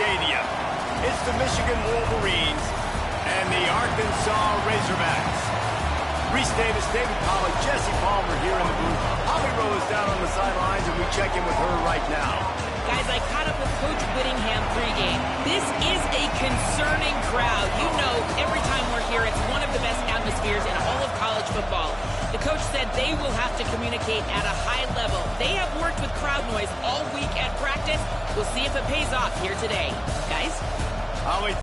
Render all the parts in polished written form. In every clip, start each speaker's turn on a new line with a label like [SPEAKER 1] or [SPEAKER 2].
[SPEAKER 1] Stadium. It's the Michigan Wolverines and the Arkansas Razorbacks. Reese Davis, David Pollack, Jesse Palmer here in the booth. Holly Rowe is down on the sidelines, and we check in with her right now.
[SPEAKER 2] Guys, I caught up with Coach Whittingham pregame. This is a concerning crowd. You know, every time we're here, it's one of the best atmospheres in all of college football. The coach said they will have to communicate at a high level. They have worked with crowd noise all week at practice. We'll see if it pays off here today. Guys?
[SPEAKER 1] Holly.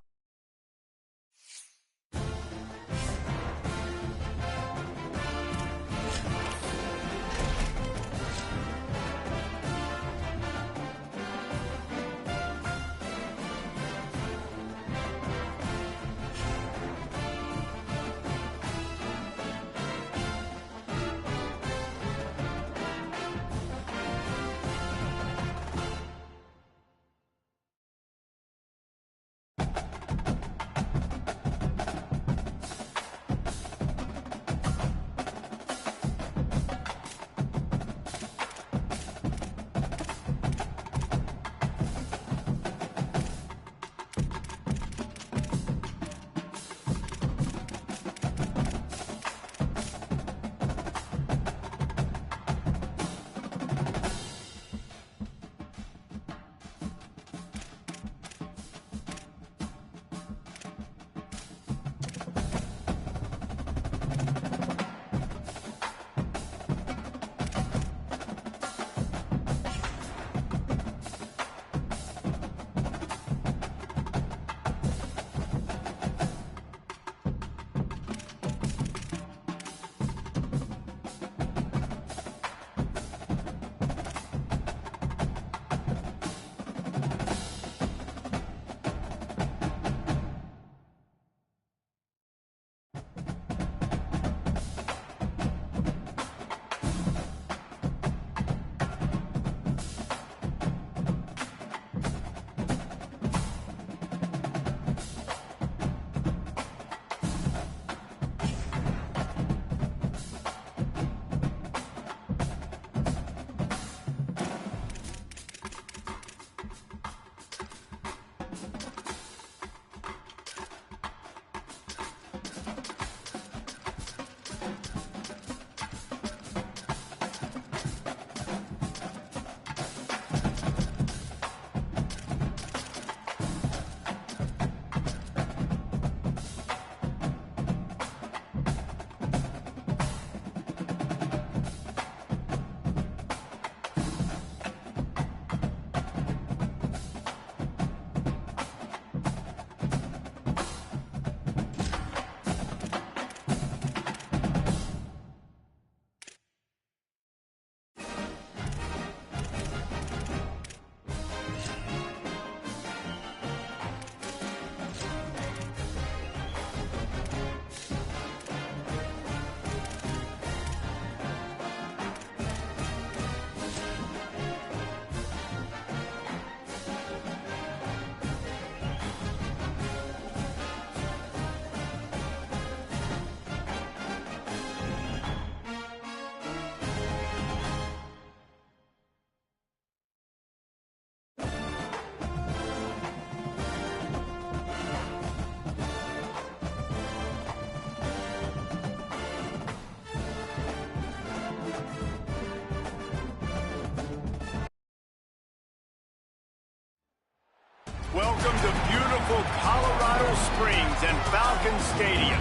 [SPEAKER 1] Welcome to beautiful Colorado Springs and Falcon Stadium.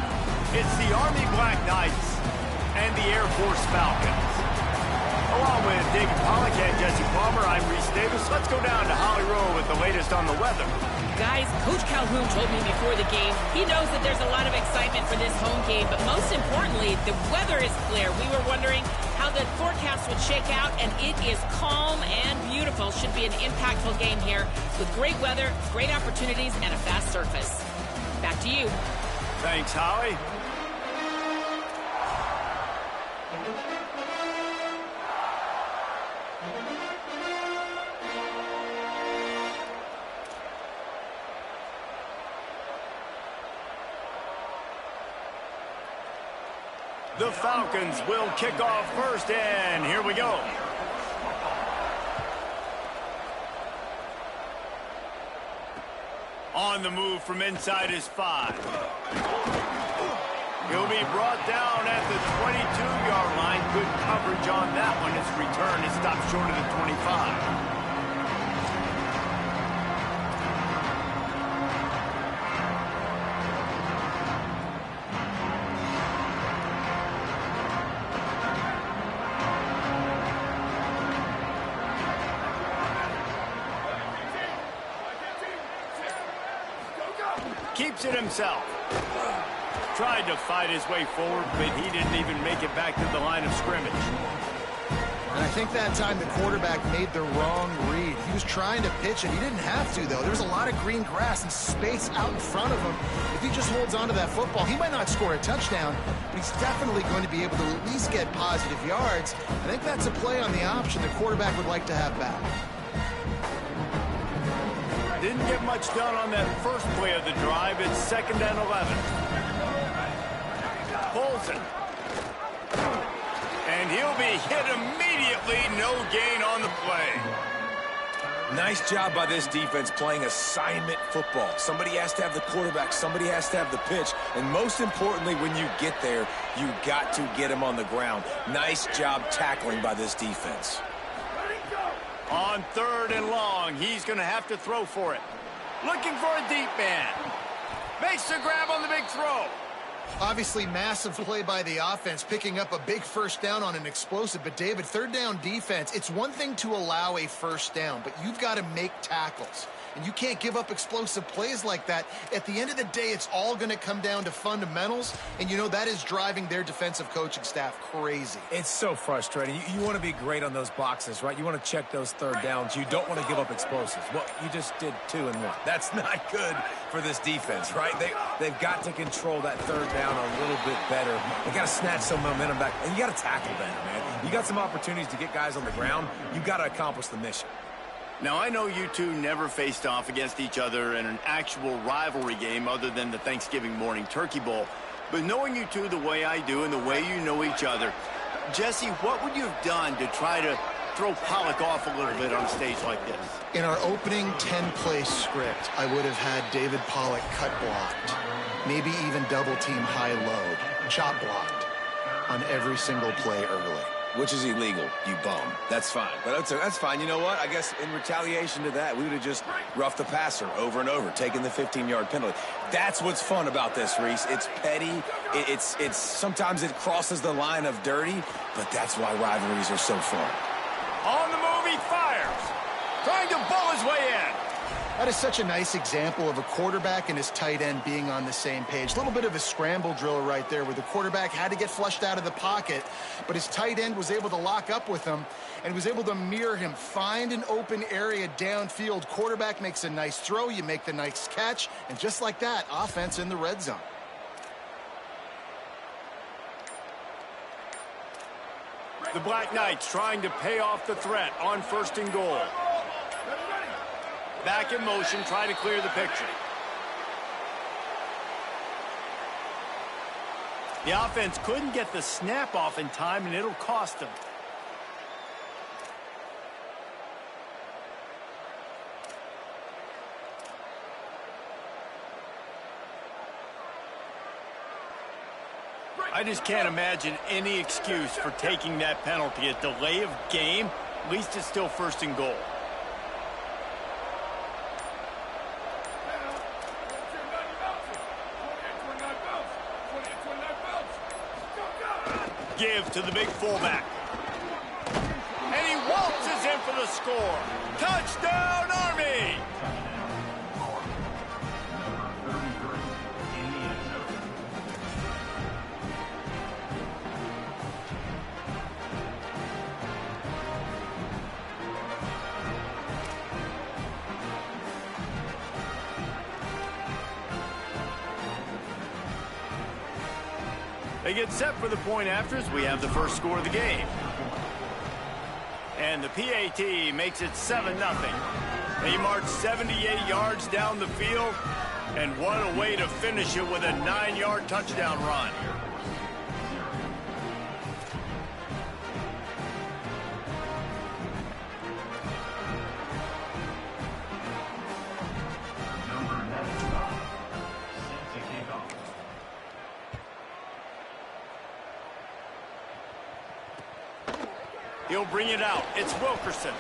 [SPEAKER 1] It's the Army Black Knights and the Air Force Falcons. Along with David Pollack and Jesse Palmer, I'm Reese Davis. Let's go down to Holly Rowe with the latest on the weather.
[SPEAKER 2] Guys, Coach Calhoun told me before the game, he knows that there's a lot of excitement for this home game, but most importantly, the weather is clear. We were wondering how the forecast would shake out, and it is calm and beautiful. Should be an impactful game here with great weather, great opportunities, and a fast surface. Back to you.
[SPEAKER 1] Thanks, Holly. The Falcons will kick off first, and here we go. On the move from inside his 5. He'll be brought down at the 22-yard line. Good coverage on that one. His return is stopped short of the 25. Keeps it himself. Tried to fight his way forward, but he didn't even make it back to the line of scrimmage.
[SPEAKER 3] And I think that time the quarterback made the wrong read. He was trying to pitch it. He didn't have to, though. There's a lot of green grass and space out in front of him. If he just holds on to that football, he might not score a touchdown, but he's definitely going to be able to at least get positive yards. I think that's a play on the option the quarterback would like to have back.
[SPEAKER 1] Didn't get much done on that first play of the drive. It's 2nd and 11. Polson. And he'll be hit immediately. No gain on the play.
[SPEAKER 4] Nice job by this defense playing assignment football. Somebody has to have the quarterback. Somebody has to have the pitch. And most importantly, when you get there, you got to get him on the ground. Nice job tackling by this defense.
[SPEAKER 1] On 3rd and long, he's going to have to throw for it. Looking for a deep man. Makes the grab on the big throw.
[SPEAKER 3] Obviously, massive play by the offense, picking up a big first down on an explosive. But, David, 3rd down defense, it's one thing to allow a first down, but you've got to make tackles. And you can't give up explosive plays like that. At the end of the day, it's all going to come down to fundamentals. And, you know, that is driving their defensive coaching staff crazy.
[SPEAKER 4] It's so frustrating. You want to be great on those boxes, right? You want to check those 3rd downs. You don't want to give up explosives. Well, you just did 2 and 1. That's not good for this defense, right? They've got to control that 3rd down a little bit better. They got to snatch some momentum back. And you got to tackle better, man. You got some opportunities to get guys on the ground. You got to accomplish the mission.
[SPEAKER 1] Now, I know you two never faced off against each other in an actual rivalry game other than the Thanksgiving morning Turkey Bowl. But knowing you two the way I do and the way you know each other, Jesse, what would you have done to try to throw Pollack off a little bit on a stage like this?
[SPEAKER 3] In our opening 10-play script, I would have had David Pollack cut blocked, maybe even double-team high-load, chop blocked on every single play early.
[SPEAKER 4] Which is illegal, you bum. That's fine. But that's fine. You know what? I guess in retaliation to that, we would have just roughed the passer over and over, taking the 15-yard penalty. That's what's fun about this, Reese. It's petty. It's sometimes it crosses the line of dirty, but that's why rivalries are so fun.
[SPEAKER 1] On the move, he fires. Trying to bull his way in.
[SPEAKER 3] That is such a nice example of a quarterback and his tight end being on the same page. A little bit of a scramble drill right there where the quarterback had to get flushed out of the pocket, but his tight end was able to lock up with him and was able to mirror him, find an open area downfield. Quarterback makes a nice throw, you make the nice catch, and just like that, offense in the red zone.
[SPEAKER 1] The Black Knights trying to pay off the threat on 1st and goal. Back in motion, trying to clear the picture. The offense couldn't get the snap off in time, and it'll cost them. I just can't imagine any excuse for taking that penalty. A delay of game, at least it's still 1st and goal. Give to the big fullback. And he waltzes in for the score. Touchdown, Army! They get set for the point afters. We have the first score of the game. And the PAT makes it 7-0. They march 78 yards down the field. And what a way to finish it with a 9-yard touchdown run. He'll bring it out. It's Wilkerson.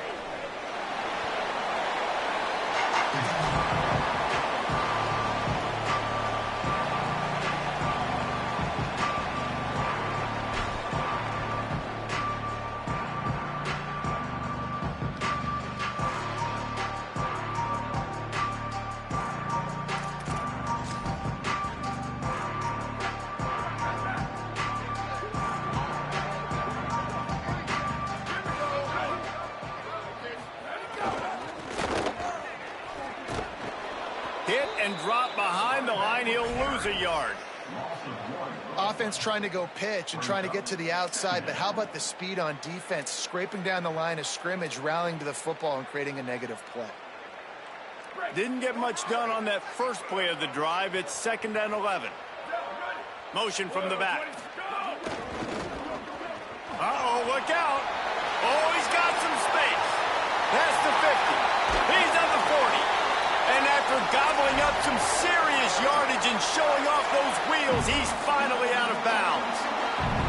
[SPEAKER 1] Hit and drop behind the line. He'll lose a yard.
[SPEAKER 3] Offense trying to go pitch and trying to get to the outside, but how about the speed on defense, scraping down the line of scrimmage, rallying to the football and creating a negative play.
[SPEAKER 1] Didn't get much done on that first play of the drive. It's 2nd and 11. Motion from the back. Uh-oh, look out. Oh, he's got some space. Past the 50. He's at the 40. And after gobbling up some serious yardage and showing off those wheels, he's finally out of bounds.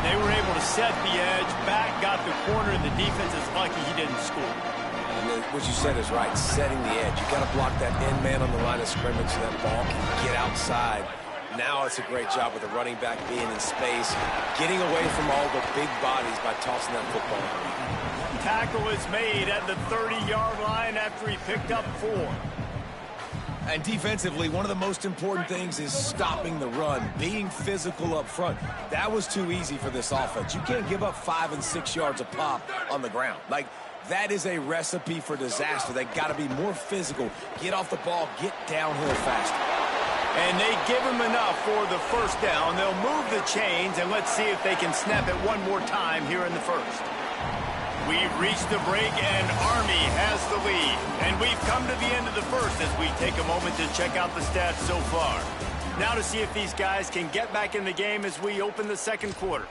[SPEAKER 1] They were able to set the edge, back got the corner, and the defense is lucky he didn't score.
[SPEAKER 4] And what you said is right, setting the edge. You got to block that end man on the line of scrimmage so that ball can get outside. Now it's a great job with the running back being in space, getting away from all the big bodies by tossing that football.
[SPEAKER 1] Tackle is made at the 30-yard line after he picked up 4.
[SPEAKER 4] And defensively, one of the most important things is stopping the run, being physical up front. That was too easy for this offense. You can't give up 5 and 6 yards a pop on the ground. Like, that is a recipe for disaster. They got to be more physical, get off the ball, get downhill faster.
[SPEAKER 1] And they give him enough for the first down. They'll move the chains, and let's see if they can snap it one more time here in the first. We've reached the break, and Army has the lead. And we've come to the end of the first as we take a moment to check out the stats so far. Now to see if these guys can get back in the game as we open the second quarter.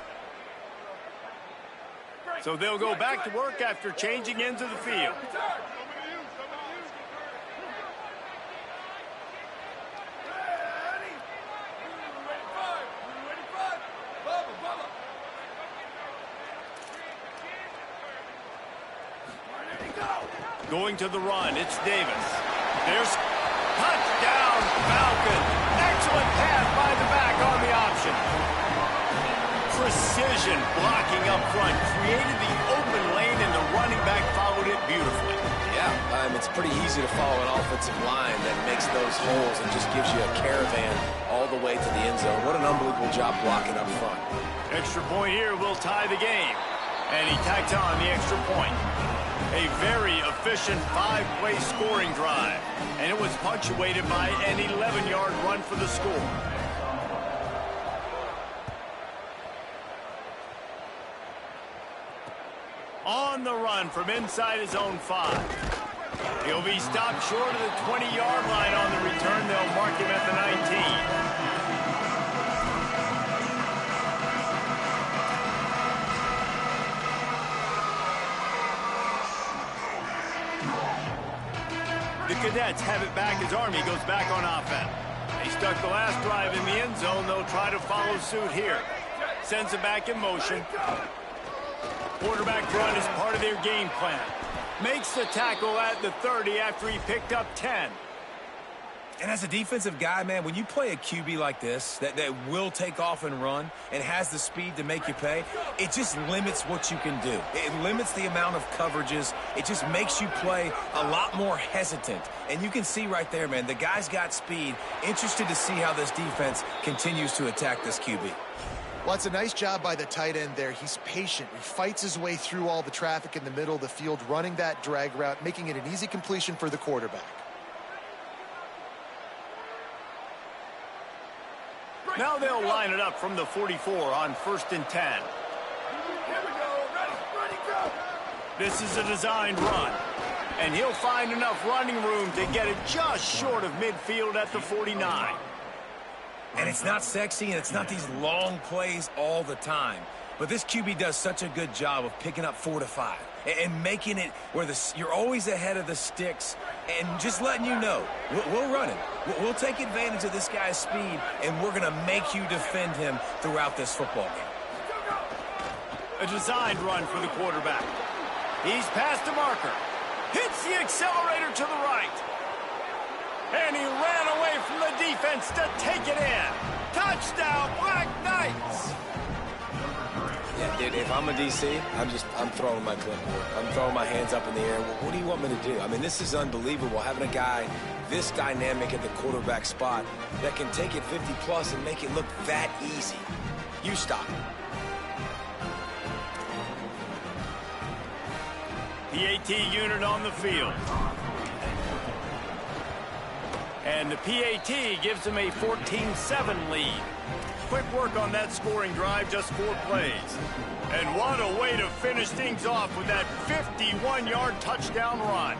[SPEAKER 1] So they'll go back to work after changing into the field. Going to the run, it's Davis. There's touchdown, Falcon. Excellent pass by the back on the option. Precision blocking up front, created the open lane, and the running back followed it beautifully.
[SPEAKER 4] Yeah, it's pretty easy to follow an offensive line that makes those holes and just gives you a caravan all the way to the end zone. What an unbelievable job blocking up front.
[SPEAKER 1] Extra point here will tie the game. And he tacked on the extra point. A very efficient 5-play scoring drive. And it was punctuated by an 11-yard run for the score. On the run from inside his own 5. He'll be stopped short of the 20-yard line on the return. They'll mark him at the 19. The Cadets have it back as Army goes back on offense. They stuck the last drive in the end zone. They'll try to follow suit here. Sends it back in motion. Quarterback run is part of their game plan. Makes the tackle at the 30 after he picked up 10.
[SPEAKER 4] And as a defensive guy, man, when you play a QB like this that will take off and run and has the speed to make you pay, it just limits what you can do. It limits the amount of coverages. It just makes you play a lot more hesitant. And you can see right there, man, the guy's got speed. Interested to see how this defense continues to attack this QB.
[SPEAKER 3] Well, it's a nice job by the tight end there. He's patient. He fights his way through all the traffic in the middle of the field, running that drag route, making it an easy completion for the quarterback.
[SPEAKER 1] Now they'll line it up from the 44 on 1st and 10.
[SPEAKER 5] Here we go. Ready, go.
[SPEAKER 1] This is a designed run. And he'll find enough running room to get it just short of midfield at the 49.
[SPEAKER 4] And it's not sexy, and it's not these long plays all the time. But this QB does such a good job of picking up 4 to 5 and making it where you're always ahead of the sticks and just letting you know, we'll run it. We'll take advantage of this guy's speed, and we're going to make you defend him throughout this football game.
[SPEAKER 1] A designed run for the quarterback. He's past the marker. Hits the accelerator to the right. And he ran away from the defense to take it in. Touchdown, Black Knights!
[SPEAKER 4] Yeah, dude, if I'm a DC, I'm throwing my clipboard. I'm throwing my hands up in the air. What do you want me to do? I mean, this is unbelievable, having a guy this dynamic at the quarterback spot that can take it 50-plus and make it look that easy. You stop him.
[SPEAKER 1] PAT unit on the field. And the PAT gives them a 14-7 lead. Quick work on that scoring drive, just 4 plays. And what a way to finish things off with that 51-yard touchdown run.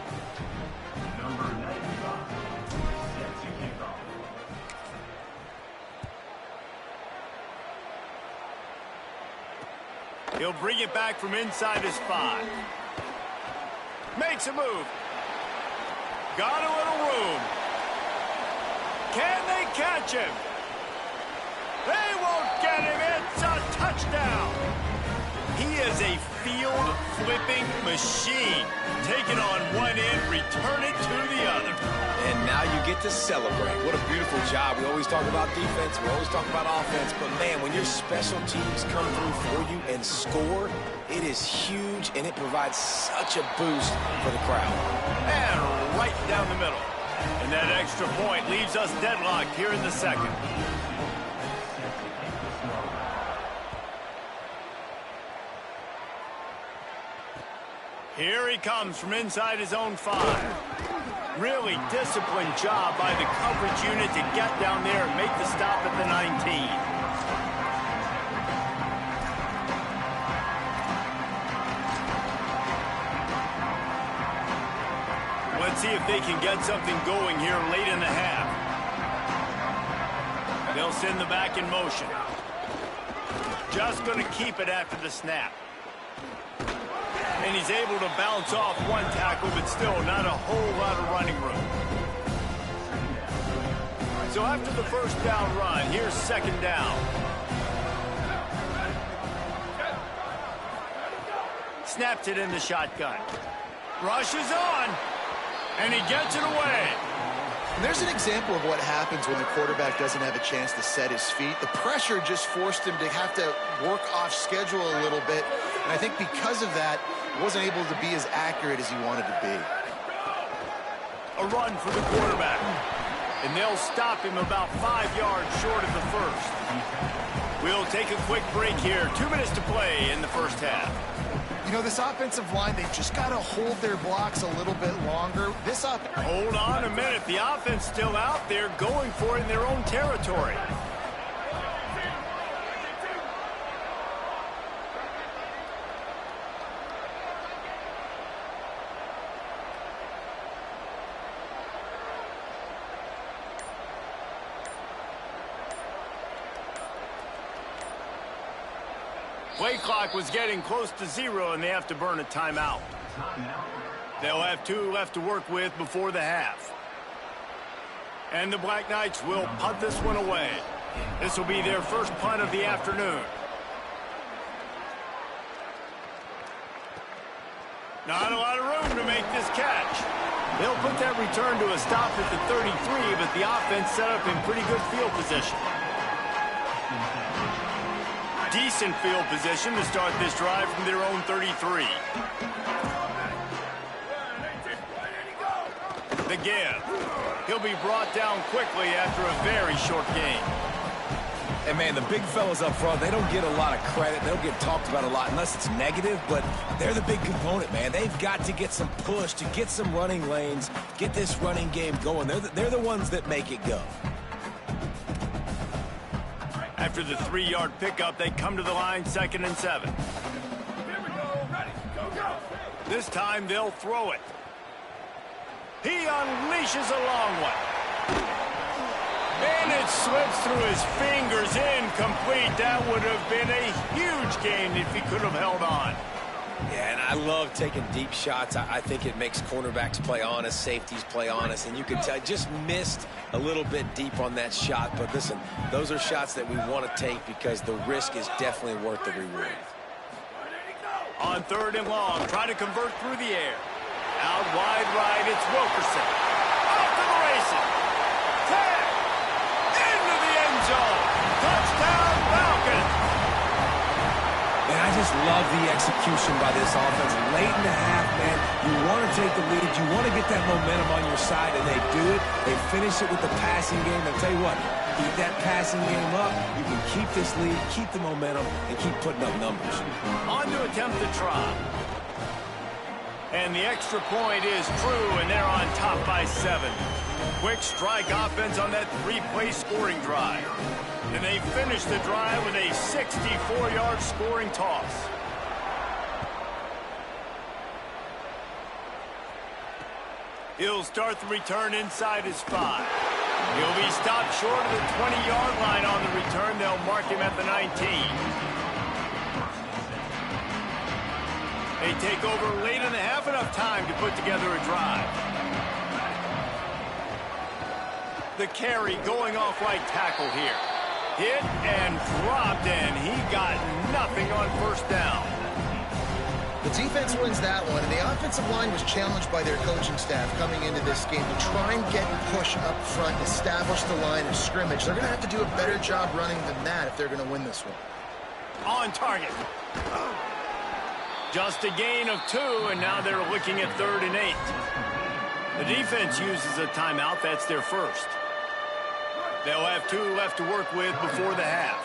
[SPEAKER 1] He'll bring it back from inside his 5. Makes a move. Got a little room. Can they catch him? They won't get him. It's a touchdown. He is a field-flipping machine. Take it on one end, return it to the other.
[SPEAKER 4] And now you get to celebrate. What a beautiful job. We always talk about defense. We always talk about offense. But, man, when your special teams come through for you and score, it is huge, and it provides such a boost for the crowd.
[SPEAKER 1] And right down the middle. And that extra point leaves us deadlocked here in the second. Here he comes from inside his own 5. Really disciplined job by the coverage unit to get down there and make the stop at the 19. Let's see if they can get something going here late in the half. They'll send the back in motion. Just going to keep it after the snap. And he's able to bounce off one tackle, but still not a whole lot of running room. So after the first down run, here's second down. Snaps it in the shotgun. Rushes on. And he gets it away.
[SPEAKER 3] And there's an example of what happens when the quarterback doesn't have a chance to set his feet. The pressure just forced him to have to work off schedule a little bit. And I think because of that, he wasn't able to be as accurate as he wanted to be.
[SPEAKER 1] A run for the quarterback. And they'll stop him about 5 yards short of the first. We'll take a quick break here. 2 minutes to play in the first half.
[SPEAKER 3] You know, this offensive line, they've just got to hold their blocks a little bit longer.
[SPEAKER 1] Hold on a minute. The offense still out there going for it in their own territory. Play clock was getting close to 0, and they have to burn a timeout. They'll have 2 left to work with before the half. And the Black Knights will punt this one away. This will be their first punt of the afternoon. Not a lot of room to make this catch. They'll put that return to a stop at the 33, but the offense set up in pretty good field position. Decent field position to start this drive from their own 33. The give. He'll be brought down quickly after a very short game.
[SPEAKER 4] And, man, the big fellas up front, they don't get a lot of credit. They don't get talked about a lot unless it's negative, but they're the big component, man. They've got to get some push, to get some running lanes, get this running game going. They're the ones that make it go.
[SPEAKER 1] After the 3-yard pickup, they come to the line 2nd and 7.
[SPEAKER 5] Here we go. Ready. Go, go.
[SPEAKER 1] This time they'll throw it. He unleashes a long one. And it slips through his fingers, incomplete. That would have been a huge gain if he could have held on.
[SPEAKER 4] Yeah, and I love taking deep shots. I think it makes cornerbacks play honest, safeties play honest, and you can tell just missed a little bit deep on that shot. But listen, those are shots that we want to take because the risk is definitely worth the reward.
[SPEAKER 1] On 3rd and long, trying to convert through the air. Out wide right, it's Wilkerson. Off to the races. 10. Into the end zone. Touchdown, Falcons.
[SPEAKER 4] And I just love the execution by this offense. Late in the half, man, you want to take the lead. You want to get that momentum on your side, and they do it. They finish it with the passing game. I'll tell you what, keep that passing game up. You can keep this lead, keep the momentum, and keep putting up numbers.
[SPEAKER 1] On to attempt the try. And the extra point is true, and they're on top by 7. Quick strike offense on that 3-play scoring drive. And they finish the drive with a 64-yard scoring toss. He'll start the return inside his 5. He'll be stopped short of the 20-yard line on the return. They'll mark him at the 19. They take over late in the half, enough time to put together a drive. The carry going off right tackle here. Hit and dropped, and he got nothing on 1st down.
[SPEAKER 3] The defense wins that one, and the offensive line was challenged by their coaching staff coming into this game to try and get push up front, establish the line of scrimmage. They're going to have to do a better job running than that if they're going to win this one.
[SPEAKER 1] On target. Just a gain of 2, and now they're looking at 3rd and 8. The defense uses a timeout. That's their first. They'll have 2 left to work with before the half.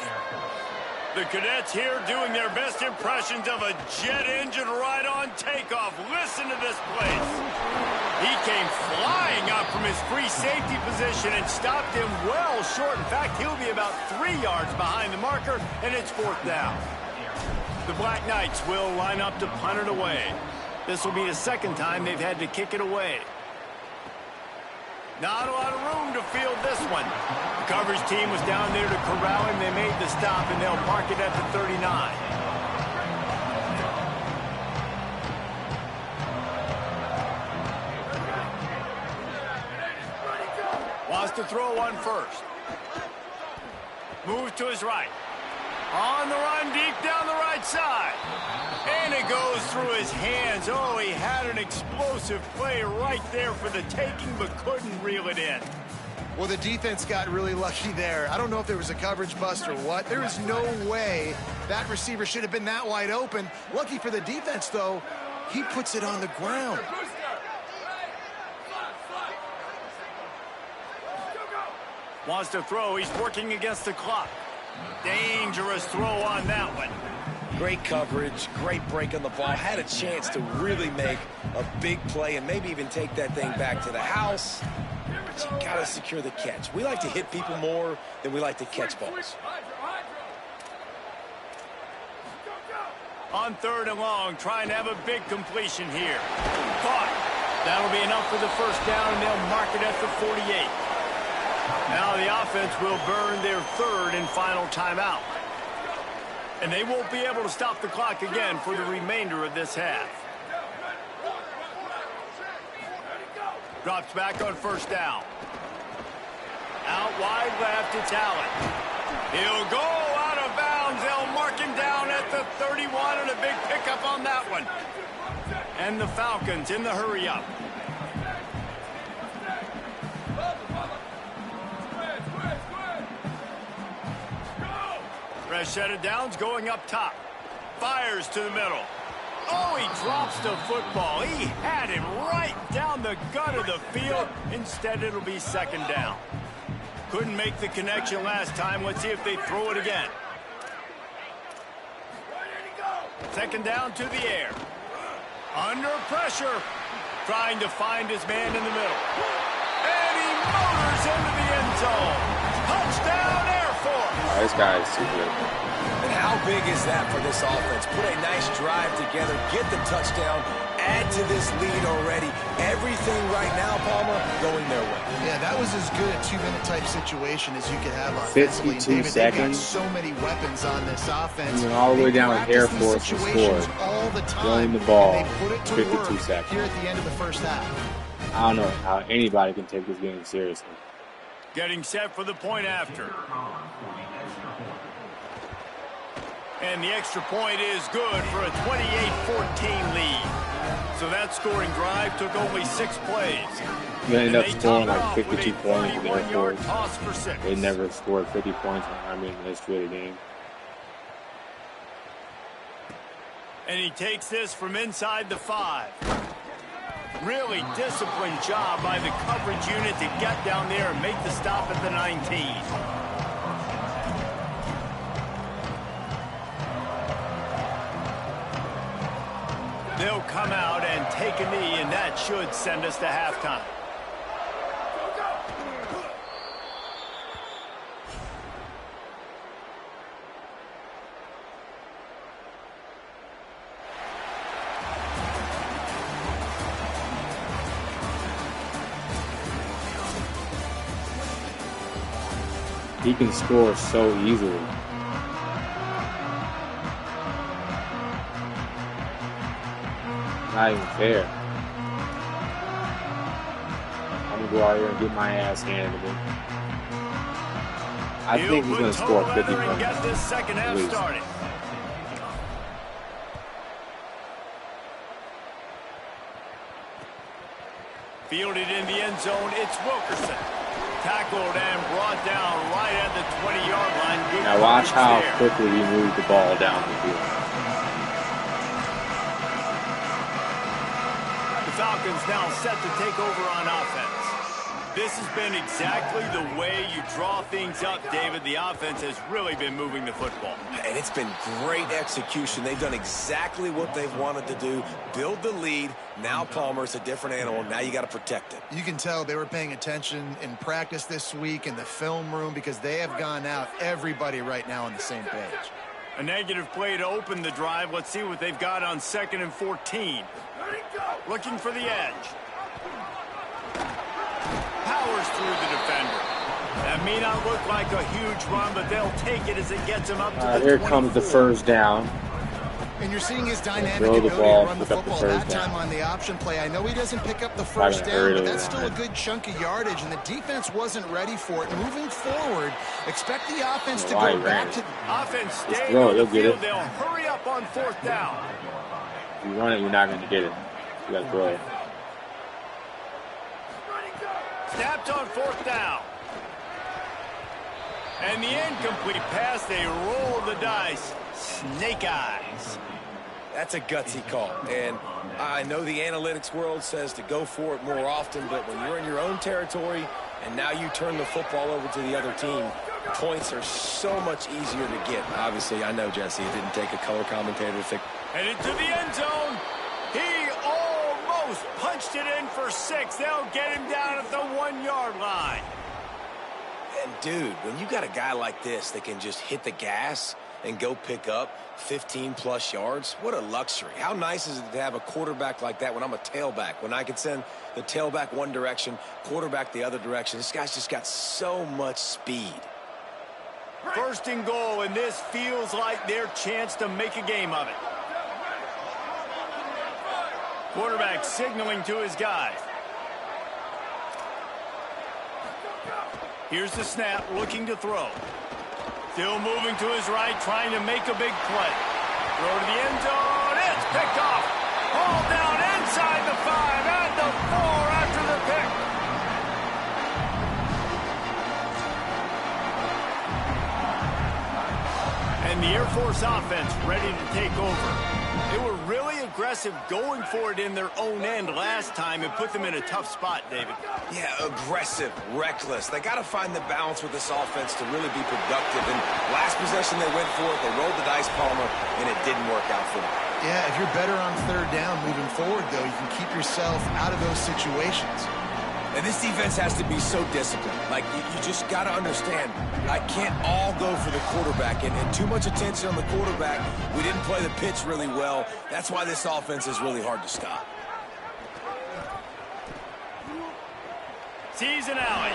[SPEAKER 1] The Cadets here doing their best impressions of a jet engine right on takeoff. Listen to this place. He came flying up from his free safety position and stopped him well short. In fact, he'll be about 3 yards behind the marker, and it's 4th down. The Black Knights will line up to punt it away. This will be the 2nd time they've had to kick it away. Not a lot of room to field this one. The coverage team was down there to corral him. They made the stop, and they'll park it at the 39. Wants to throw one first. Moves to his right. On the run, deep down the right side. And it goes through his hands. Oh, he had an explosive play right there for the taking, but couldn't reel it in.
[SPEAKER 3] Well, the defense got really lucky there. I don't know if there was a coverage bust or what. There is no way that receiver should have been that wide open. Lucky for the defense, though, he puts it on the ground.
[SPEAKER 1] Wants to throw. He's working against the clock. Dangerous throw on that one.
[SPEAKER 4] Great coverage, great break on the ball. Had a chance to really make a big play and maybe even take that thing back to the house. But you got to secure the catch. We like to hit people more than we like to catch balls.
[SPEAKER 1] On 3rd and long, trying to have a big completion here. Caught. That'll be enough for the 1st down, and they'll mark it at the 48. Now the offense will burn their 3rd and final timeout. And they won't be able to stop the clock again for the remainder of this half. Drops back on 1st down. Out wide left, it's Allen. He'll go out of bounds. They'll mark him down at the 31, and a big pickup on that one. And the Falcons in the hurry-up. Rashad Downs going up top. Fires to the middle. Oh, he drops the football. He had it right down the gut of the field. Instead, it'll be 2nd down. Couldn't make the connection last time. Let's see if they throw it again. 2nd down to the air. Under pressure. Trying to find his man in the middle. And he motors into the end zone. Touchdown, Air Force.
[SPEAKER 6] Oh, this guy is too good.
[SPEAKER 4] And how big is that for this offense? Put a nice drive together, get the touchdown, add to this lead already. Everything right now, Palmer, going their way.
[SPEAKER 3] Yeah, that was as good a 2-minute type situation as you could have offensively.
[SPEAKER 6] 52
[SPEAKER 3] David,
[SPEAKER 6] seconds.
[SPEAKER 3] They've got so many weapons on this offense.
[SPEAKER 6] And all the way down with Air Force to score.
[SPEAKER 3] All the time.
[SPEAKER 6] Running the ball,
[SPEAKER 3] And they put it to
[SPEAKER 6] 52
[SPEAKER 3] work
[SPEAKER 6] seconds.
[SPEAKER 3] here at the end of the 1st half.
[SPEAKER 6] I don't know how anybody can take this game seriously.
[SPEAKER 1] Getting set for the point after. And the extra point is good for a 28-14 lead. So that scoring drive took only 6 plays.
[SPEAKER 6] You end up scoring like 52 points in the Air Force.
[SPEAKER 1] Toss for 6.
[SPEAKER 6] They never scored 50 points in the Army in the history of the game.
[SPEAKER 1] And he takes this from inside the 5. Really disciplined job by the coverage unit to get down there and make the stop at the 19. They'll come out and take a knee, and that should send us to halftime.
[SPEAKER 6] He can score so easily. Not even fair. I'm gonna go out here and get my ass handed to me. I think he's gonna score 50 points.
[SPEAKER 1] Get this second half started. Fielded in the end zone, it's Wilkerson. Tackled and brought down right at the 20-yard line. Good
[SPEAKER 6] now watch how
[SPEAKER 1] there.
[SPEAKER 6] quickly he moved the ball down the field.
[SPEAKER 1] The Falcons now set to take over on offense. This has been exactly the way you draw things up, David. The offense has really been moving the football.
[SPEAKER 4] And it's been great execution. They've done exactly what they've wanted to do. Build the lead. Now Palmer's a different animal. Now you got to protect it.
[SPEAKER 3] You can tell they were paying attention in practice this week in the film room because they have gone out everybody right now on the same page.
[SPEAKER 1] A negative play to open the drive. Let's see what they've got on 2nd and 14. Looking for the edge. Powers through the defender. That may not look like a huge run, but they'll take it as it gets him up to the 24.
[SPEAKER 6] Here comes the first down.
[SPEAKER 3] And you're seeing his dynamic
[SPEAKER 6] Throw the
[SPEAKER 3] ability
[SPEAKER 6] ball,
[SPEAKER 3] to run the
[SPEAKER 6] pick up the
[SPEAKER 3] football
[SPEAKER 6] first
[SPEAKER 3] that time
[SPEAKER 6] down.
[SPEAKER 3] on the option play. I know he doesn't pick up the first down, but that's still a good chunk of yardage, and the defense wasn't ready for it. Moving forward, expect the offense to go back to...
[SPEAKER 1] Offense staying
[SPEAKER 6] throw it,
[SPEAKER 1] on the
[SPEAKER 6] he'll get
[SPEAKER 1] field.
[SPEAKER 6] it.
[SPEAKER 1] They'll hurry up on 4th down.
[SPEAKER 6] If you run it, you're not going to get it. You got to throw it.
[SPEAKER 1] Snapped on 4th down. And the incomplete pass, they roll the dice. Snake eyes.
[SPEAKER 4] That's a gutsy call. And I know the analytics world says to go for it more often, but when you're in your own territory and now you turn the football over to the other team, points are so much easier to get. Obviously, I know, Jesse, it didn't take a color commentator to think.
[SPEAKER 1] Headed to the end zone. He almost punched it in for 6. They'll get him down at the 1-yard line.
[SPEAKER 4] And, dude, when you got a guy like this that can just hit the gas and go pick up 15-plus yards, what a luxury. How nice is it to have a quarterback like that when I'm a tailback, when I can send the tailback one direction, quarterback the other direction. This guy's just got so much speed.
[SPEAKER 1] 1st and goal, and this feels like their chance to make a game of it. Quarterback signaling to his guys. Here's the snap, looking to throw. Still moving to his right, trying to make a big play. Throw to the end zone. It's picked off. Ball down inside the 5 and the 4 after the pick. And the Air Force offense ready to take over. They were really aggressive going for it in their own end last time and put them in a tough spot, David.
[SPEAKER 4] Yeah, aggressive, reckless. They got to find the balance with this offense to really be productive. And last possession they went for it, they rolled the dice, Palmer, and it didn't work out for them.
[SPEAKER 3] Yeah, if you're better on 3rd down moving forward, though, you can keep yourself out of those situations.
[SPEAKER 4] And this defense has to be so disciplined. Like, you just got to understand, I can't all go for the quarterback. And too much attention on the quarterback. We didn't play the pitch really well. That's why this offense is really hard to stop.
[SPEAKER 1] Sees an alley.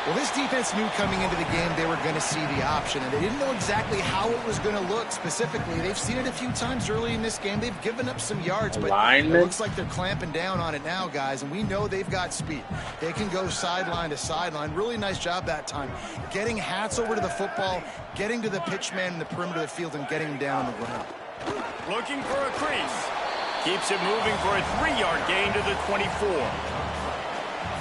[SPEAKER 3] Well, this defense knew coming into the game they were going to see the option, and they didn't know exactly how it was going to look specifically. They've seen it a few times early in this game. They've given up some yards, but it looks like they're clamping down on it now, guys, and we know they've got speed. They can go sideline to sideline. Really nice job that time. Getting Hats over to the football, getting to the pitch man in the perimeter of the field, and getting him down on the ground.
[SPEAKER 1] Looking for a crease. Keeps it moving for a 3-yard gain to the 24.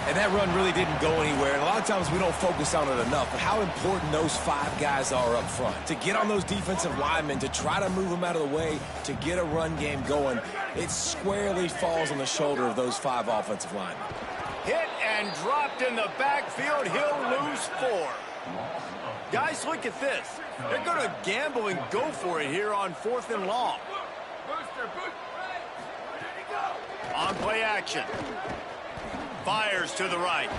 [SPEAKER 4] And that run really didn't go anywhere. And a lot of times we don't focus on it enough. But how important those 5 guys are up front. To get on those defensive linemen, to try to move them out of the way, to get a run game going, it squarely falls on the shoulder of those 5 offensive linemen.
[SPEAKER 1] Hit and dropped in the backfield. He'll lose 4. Guys, look at this. They're going to gamble and go for it here on 4th and long. On play action. Fires to the right.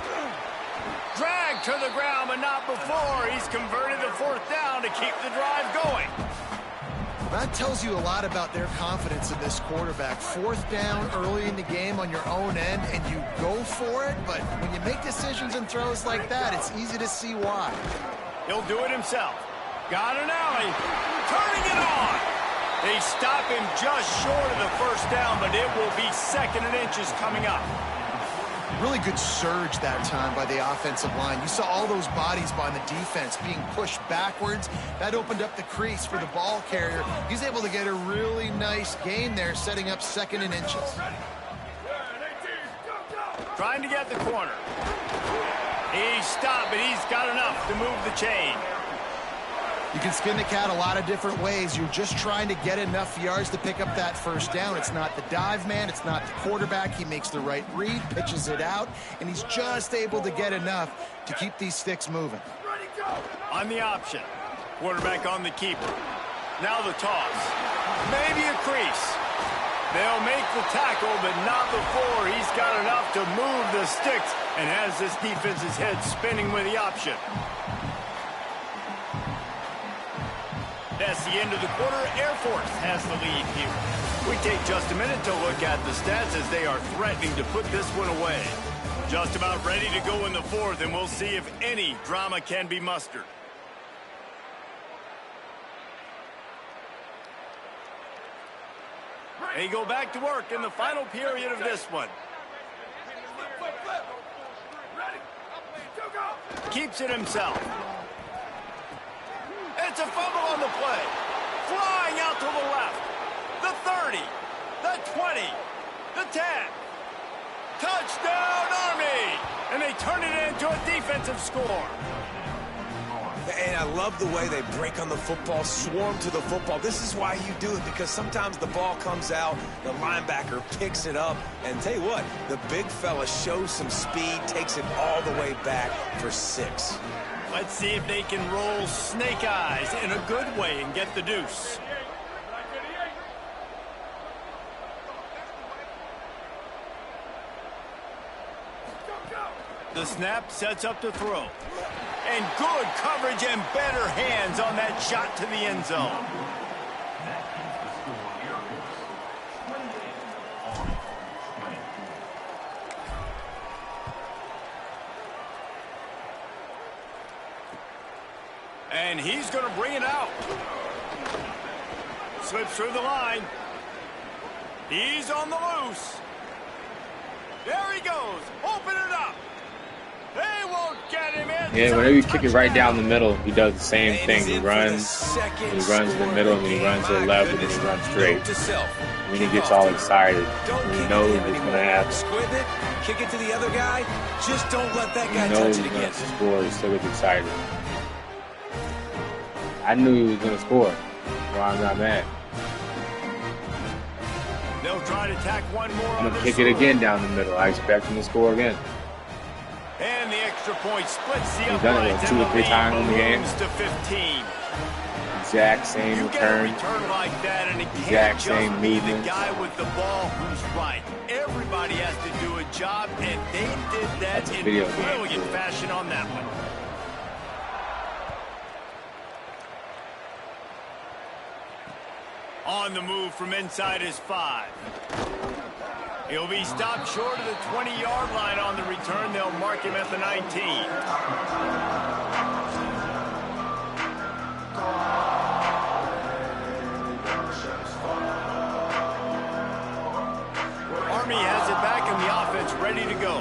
[SPEAKER 1] Dragged to the ground, but not before. He's converted the 4th down to keep the drive going.
[SPEAKER 3] That tells you a lot about their confidence in this quarterback. 4th down early in the game on your own end, and you go for it. But when you make decisions and throws like that, it's easy to see why.
[SPEAKER 1] He'll do it himself. Got an alley. Turning it on. They stop him just short of the 1st down, but it will be 2nd and inches coming up.
[SPEAKER 3] Really good surge that time by the offensive line. You saw all those bodies by the defense being pushed backwards. That opened up the crease for the ball carrier. He's able to get a really nice gain there, setting up 2nd and inches.
[SPEAKER 1] Trying to get the corner. He stopped, but he's got enough to move the chain.
[SPEAKER 3] You can skin the cat a lot of different ways. You're just trying to get enough yards to pick up that 1st down. It's not the dive man. It's not the quarterback. He makes the right read, pitches it out, and he's just able to get enough to keep these sticks moving.
[SPEAKER 1] On the option. Quarterback on the keeper. Now the toss. Maybe a crease. They'll make the tackle, but not before he's got enough to move the sticks and has this defense's head spinning with the option. That's the end of the quarter. Air Force has the lead here. We take just a minute to look at the stats as they are threatening to put this one away. Just about ready to go in the 4th, and we'll see if any drama can be mustered. They go back to work in the final period of this one. Keeps it himself. It's a fumble on the play. Flying out to the left. The 30. The 20. The 10. Touchdown, Army! And they turn it into a defensive score.
[SPEAKER 4] And I love the way they break on the football, swarm to the football. This is why you do it, because sometimes the ball comes out, the linebacker picks it up, and tell you what, the big fella shows some speed, takes it all the way back for 6.
[SPEAKER 1] Let's see if they can roll snake eyes in a good way and get the deuce. The snap sets up to throw. And good coverage and better hands on that shot to the end zone. And he's going to bring it out. Slips through the line. He's on the loose. There he goes. Open it up. They won't get him in.
[SPEAKER 6] Yeah, whenever you kick it right down the middle, he does the same thing. He runs in the middle, and he runs to the left, and then he runs straight. And then he gets all excited. And he knows it's going to happen.
[SPEAKER 4] Squib it, kick it to the other guy. Just don't let that guy touch it again.
[SPEAKER 6] He knows he's going to score. He still gets excited. I knew he was going to score. Well, I'm not mad.
[SPEAKER 1] They'll try to tack one more.
[SPEAKER 6] I'm going to kick it again down the middle. I expect him to score again.
[SPEAKER 1] And the extra point splits the
[SPEAKER 6] He's done it like 2 or 3 times in the game.
[SPEAKER 1] To 15.
[SPEAKER 6] Exact same return.
[SPEAKER 1] You get a return like that, and it
[SPEAKER 6] exact
[SPEAKER 1] can't
[SPEAKER 6] same
[SPEAKER 1] just be the
[SPEAKER 6] movement.
[SPEAKER 1] guy with the ball who's right. Everybody has to do a job, and they did that in brilliant fashion on that one. On the move from inside his 5. He'll be stopped short of the 20-yard line on the return. They'll mark him at the 19. Army has it back in the offense, ready to go.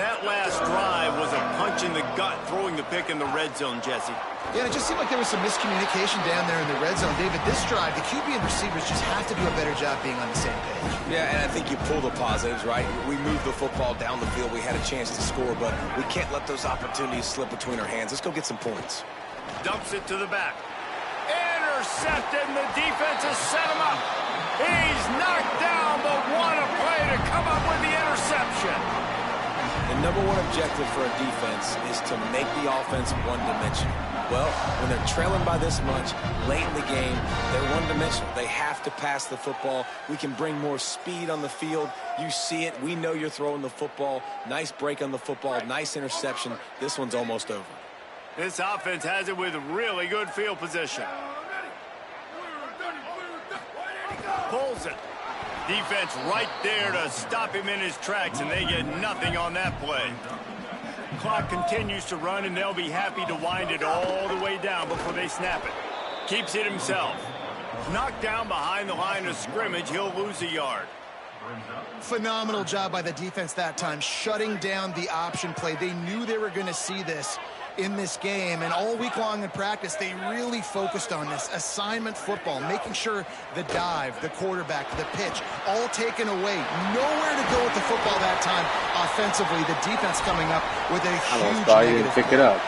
[SPEAKER 1] That last drive was a punch in the gut, throwing the pick in the red zone, Jesse.
[SPEAKER 3] Yeah, it just seemed like there was some miscommunication down there in the red zone. David, this drive, the QB and receivers just have to do a better job being on the same page.
[SPEAKER 4] Yeah, and I think you pull the positives, right? We moved the football down the field. We had a chance to score, but we can't let those opportunities slip between our hands. Let's go get some points.
[SPEAKER 1] Dumps it to the back. Intercepted, and the defense has set him up. He's knocked down, but what a play to come up with the interception.
[SPEAKER 4] The number one objective for a defense is to make the offense one-dimensional. Well, when they're trailing by this much, late in the game, they're one-dimensional. They have to pass the football. We can bring more speed on the field. You see it. We know you're throwing the football. Nice break on the football. Nice interception. This one's almost over.
[SPEAKER 1] This offense has it with really good field position. Pulls it. Defense right there to stop him in his tracks, and they get nothing on that play. Clock continues to run, and they'll be happy to wind it all the way down before they snap it. Keeps it himself. Knocked down behind the line of scrimmage, he'll lose a yard.
[SPEAKER 3] Phenomenal job by the defense that time, shutting down the option play. They knew they were going to see this in this game, and all week long in practice, they really focused on this assignment football, making sure the dive, the quarterback, the pitch, all taken away. Nowhere to go with the football that time offensively. The defense coming up with a huge negative.
[SPEAKER 6] Pick it up.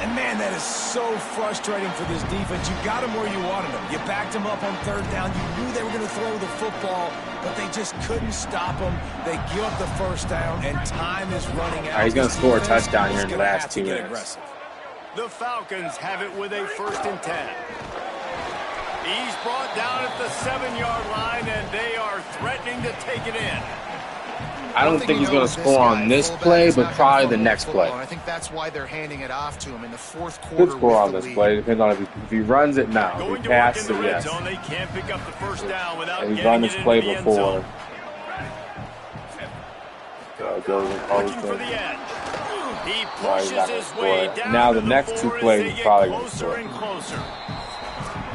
[SPEAKER 4] And, man, that is so frustrating for this defense. You got them where you wanted them. You backed them up on third down. You knew they were going to throw the football, but they just couldn't stop them. They give up the first down, and time is running out.
[SPEAKER 6] He's going to score a touchdown here in the last 2 minutes.
[SPEAKER 1] The Falcons have it with a 1st and 10. He's brought down at the 7-yard line, and they are threatening to take it in.
[SPEAKER 6] I don't think he's going to score on this play, but probably the next play.
[SPEAKER 3] I think that's why they're handing it off to him in the 4th quarter.
[SPEAKER 6] Could score on this play. Depends on if he runs it now. If he passes it, yes.
[SPEAKER 1] They can't pick up the first down without
[SPEAKER 6] he's run this play before.
[SPEAKER 1] Looking for the edge. He pushes his way down.
[SPEAKER 6] Now the next 2 plays are probably going to score.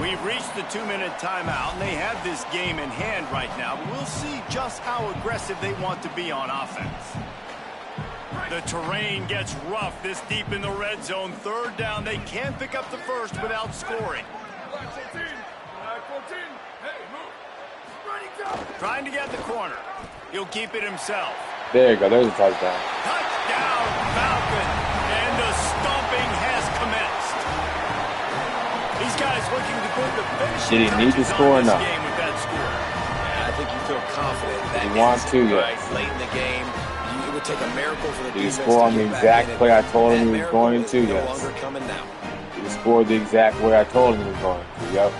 [SPEAKER 1] We've reached the 2-minute timeout, and they have this game in hand right now. We'll see just how aggressive they want to be on offense. The terrain gets rough this deep in the red zone. 3rd down, they can't pick up the first without scoring. Trying to get the corner. He'll keep it himself.
[SPEAKER 6] There you go. There's a touchdown.
[SPEAKER 1] Touchdown, Falcon. And the stomping has commenced. These guys looking to put the finishing
[SPEAKER 6] Did he need to score or not?
[SPEAKER 1] game with that score.
[SPEAKER 4] I think you feel confident that
[SPEAKER 6] Did he want to,
[SPEAKER 4] right
[SPEAKER 6] yes.
[SPEAKER 4] late in the game. It would take a miracle for the
[SPEAKER 6] Did he
[SPEAKER 4] defense
[SPEAKER 6] score on
[SPEAKER 4] to
[SPEAKER 6] the
[SPEAKER 4] get back
[SPEAKER 6] exact
[SPEAKER 4] in it.
[SPEAKER 6] play I told him
[SPEAKER 4] That
[SPEAKER 6] he was going
[SPEAKER 4] miracle
[SPEAKER 6] to?
[SPEAKER 4] is no
[SPEAKER 6] Yes.
[SPEAKER 4] longer coming now.
[SPEAKER 6] He scored the exact way I told him he was going to. Yep.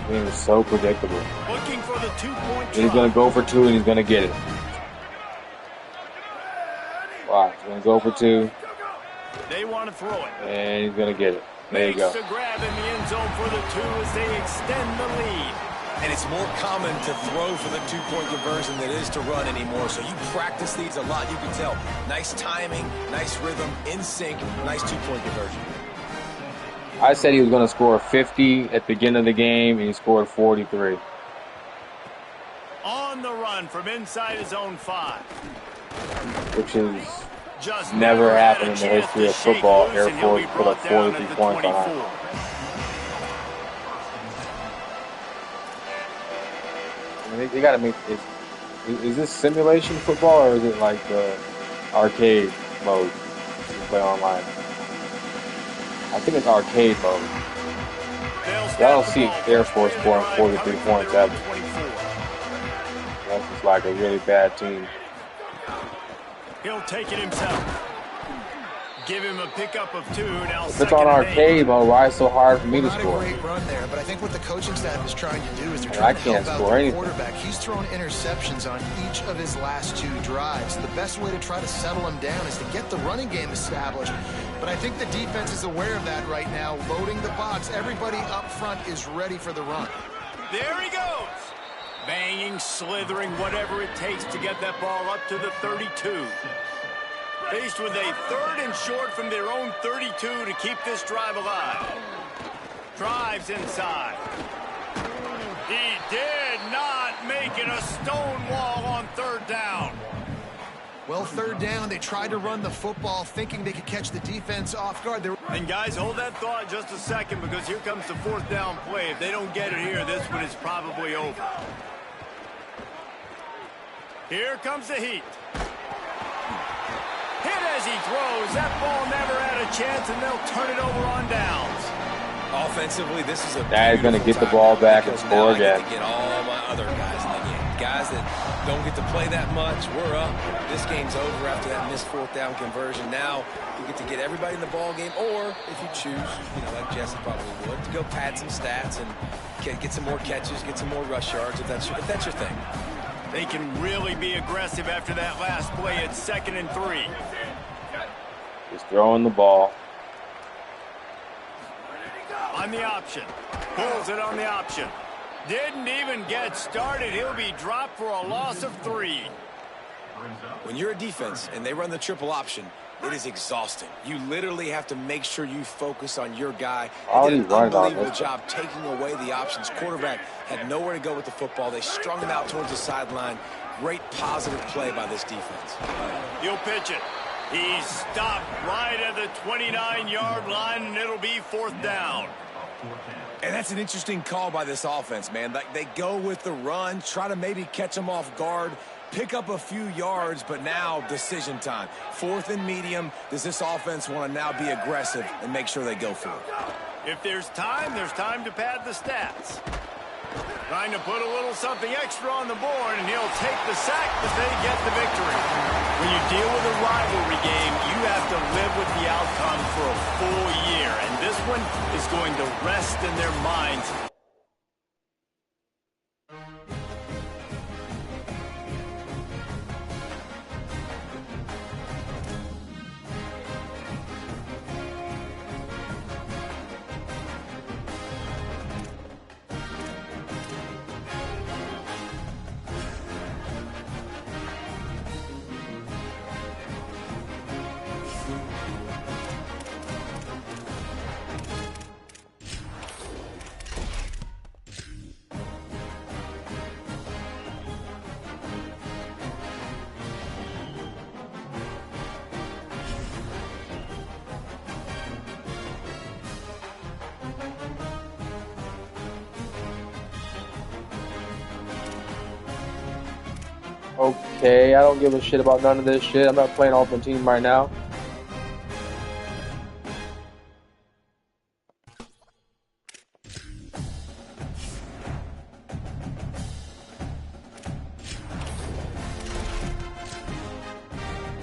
[SPEAKER 6] It was so predictable.
[SPEAKER 1] Looking for the 2-point
[SPEAKER 6] He's going to go for 2, and he's going to get it. Wow, he's going to go for 2.
[SPEAKER 1] They want to throw it.
[SPEAKER 6] And he's going to get it. There you go.
[SPEAKER 1] Makes the grab in the end zone for the 2 as they extend the lead.
[SPEAKER 4] And it's more common to throw for the 2-point conversion than it is to run anymore. So you practice these a lot. You can tell. Nice timing, nice rhythm, in sync, nice 2-point conversion.
[SPEAKER 6] I said he was going to score 50 at the beginning of the game, and he scored 43.
[SPEAKER 1] On the run from inside his own 5.
[SPEAKER 6] Which is
[SPEAKER 1] Just
[SPEAKER 6] never
[SPEAKER 1] had
[SPEAKER 6] happened
[SPEAKER 1] a
[SPEAKER 6] in the
[SPEAKER 1] chance
[SPEAKER 6] history
[SPEAKER 1] to
[SPEAKER 6] of
[SPEAKER 1] shake
[SPEAKER 6] football.
[SPEAKER 1] loose,
[SPEAKER 6] Air
[SPEAKER 1] and he'll
[SPEAKER 6] Force
[SPEAKER 1] be
[SPEAKER 6] put up
[SPEAKER 1] brought down
[SPEAKER 6] 43
[SPEAKER 1] at the
[SPEAKER 6] points on
[SPEAKER 1] 24.
[SPEAKER 6] us. I mean, they got to make it. Is this simulation football, or is it like the arcade mode you play online? I think it's arcade mode. I don't see Air Force scoring 43 points ever. That's just like a really bad team.
[SPEAKER 1] He'll take it himself. Give him a pickup of 2. Now
[SPEAKER 6] If it's on arcade mode, why is it so hard for me to
[SPEAKER 3] Not
[SPEAKER 6] score?
[SPEAKER 3] a great run there, but I think what the coaching staff is trying to do is they're
[SPEAKER 6] I
[SPEAKER 3] trying to
[SPEAKER 6] can't
[SPEAKER 3] help
[SPEAKER 6] score
[SPEAKER 3] out the
[SPEAKER 6] anything.
[SPEAKER 3] quarterback. He's thrown interceptions on each of his last 2 drives. The best way to try to settle him down is to get the running game established. But I think the defense is aware of that right now, loading the box. Everybody up front is ready for the run.
[SPEAKER 1] There he goes. Banging, slithering, whatever it takes to get that ball up to the 32. Faced with a 3rd and short from their own 32 to keep this drive alive. Drives inside. He did not make it a stone wall on 3rd down.
[SPEAKER 3] Well, 3rd down, they tried to run the football thinking they could catch the defense off guard.
[SPEAKER 1] And guys, hold that thought just a second, because here comes the 4th down play. If they don't get it here, this one is probably over. Here comes the heat. Hit as he throws. That ball never had a chance, and they'll turn it over on downs.
[SPEAKER 4] Offensively, this is a
[SPEAKER 6] Dad's going to get the ball back and score again.
[SPEAKER 4] I get to get all my other guys in the game. Guys that don't get to play that much. We're up. This game's over after that missed 4th down conversion. Now you get to get everybody in the ball game, or if you choose, like Jesse probably would, to go pad some stats and get some more catches, get some more rush yards if that's your thing.
[SPEAKER 1] They can really be aggressive after that last play at 2nd and 3.
[SPEAKER 6] Just throwing the ball.
[SPEAKER 1] On the option. Pulls it on the option. Didn't even get started. He'll be dropped for a loss of 3.
[SPEAKER 4] When you're a defense and they run the triple option, it is exhausting. You literally have to make sure you focus on your guy. They did an unbelievable job taking away the options. Quarterback had nowhere to go with the football. They strung him out towards the sideline. Great positive play by this defense.
[SPEAKER 1] He'll pitch it. He's stopped right at the 29-yard line, and it'll be 4th down.
[SPEAKER 4] And that's an interesting call by this offense, man. Like, they go with the run, try to maybe catch them off guard, pick up a few yards, but now decision time. 4th and medium. Does this offense want to now be aggressive and make sure they go for it?
[SPEAKER 1] If there's time to pad the stats. Trying to put a little something extra on the board, and he'll take the sack, but they get the victory. When you deal with a rivalry game, you have to live with the outcome for a full year, and this one is going to rest in their minds.
[SPEAKER 6] Okay, I don't give a shit about none of this shit. I'm not playing Ultimate Team right now.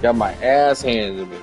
[SPEAKER 6] Got my ass handed to me.